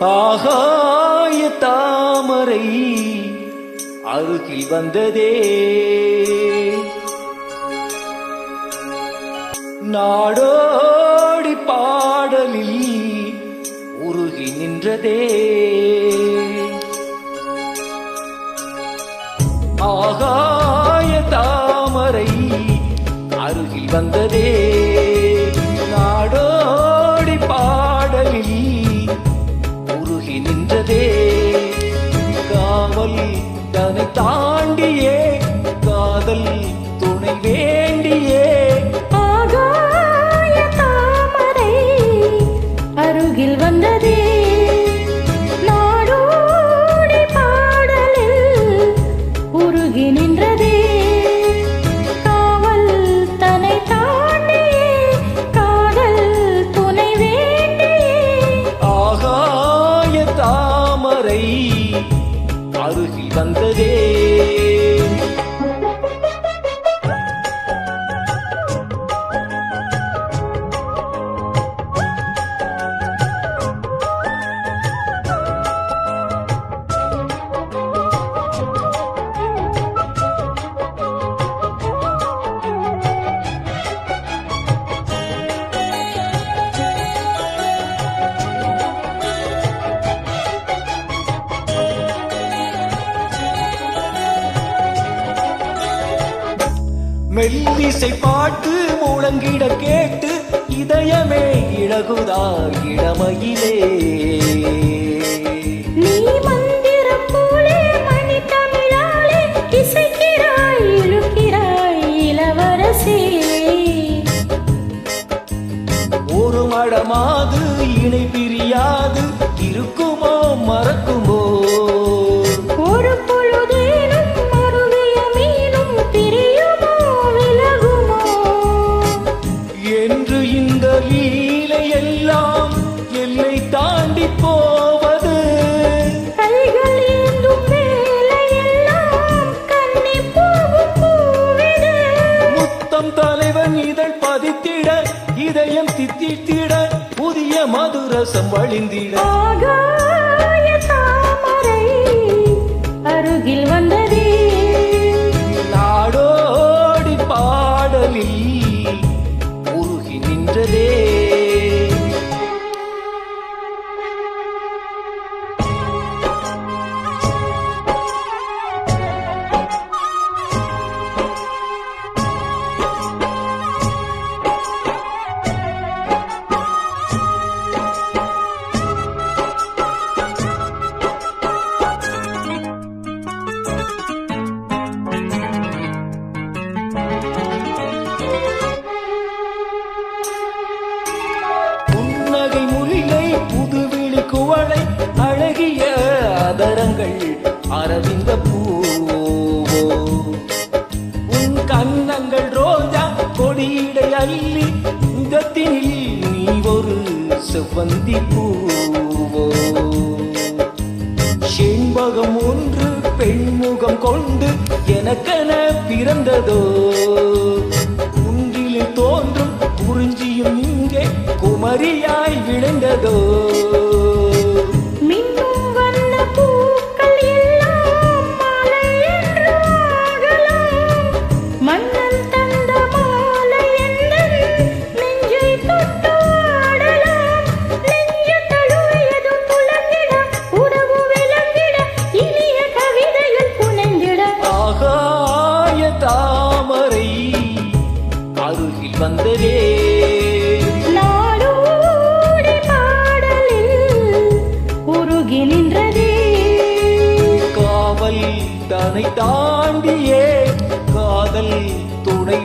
ஆகாய தாமரை அருகில் வந்ததே, நாடோடி பாடலில் உருகி நின்றதே. ஆகாய தாமரை அருகில் வந்ததே, நாடோடி பாடலில் உருகி நின்றதே. காவல் தன்னை தாண்டியே காதல் துணை வேண்டியே. ஆகாய தாமரை அருகில் வந்ததே, நாடோடி பாடலில் உருகி நின்றதே. காவல் தன்னை தாண்டியே காதல் துணை வேண்டியே. ஆகாய தாமரை அருகில் வந்ததே. மெல்லிசை பாட்டு முழங்கிட கேட்டு இதயமே இழகுதா இளமையிலே. நீ மந்திரம் போலே மணி தமிழாலே இசைக்கிறாய் இழுக்கிறாய் இளவரசே. ஒரு மடமாது இணை பிரியாது இருக்குமோ மறக்குமோ. ஒரு பொழுதேனும் மறுவிய மீனும் பிரியுமோ விலகுமோ என்று இந்த லீலை எல்லாம் எல்லை தாண்டி போவது. கைகள் ஏந்தும் வேலையெல்லாம் கண்ணி போகும் பூவிடு. முத்தம் தலைவன் இதழ் பதித்திட இதயம் தித்தித்திட புதிய மதுரசம் வழிந்திட. ஆகாய தாமரை அருகில் வந்ததே, நாடோடி பாடலில் உருகி நின்றதே. புதுவிழி குவளை அழகிய அதரங்கள் அரவிந்த பூவோ. உன் கன்னங்கள் ரோஜா கொடியிடை அள்ளி இதத்தினில் நீ ஒரு செவ்வந்தி பூவோ. செண்பகம் ஒன்று பெண்முகம் கொண்டு எனக்கென பிறந்ததோ. குன்றில் தோன்றும் குறிஞ்சியும் இங்கே குமரியாய் விளைந்ததோ. மின்னும் வண்ண பூக்கள் எல்லாம் மாலை என்று ஆகலாம். மன்னன் தந்த மாலை எந்தன் நெஞ்சை தொட்டு ஆடலாம். நெஞ்சு தழுவியது துளங்கிட உறவு விளங்கிட இனிய கவிதைகள் புனைந்திட. ஆகாய தாமரை அருகில் வந்ததே, நாடோடி பாடலில் உருகி நின்றதே. காவல் தன்னை தாண்டியே காதல் துணை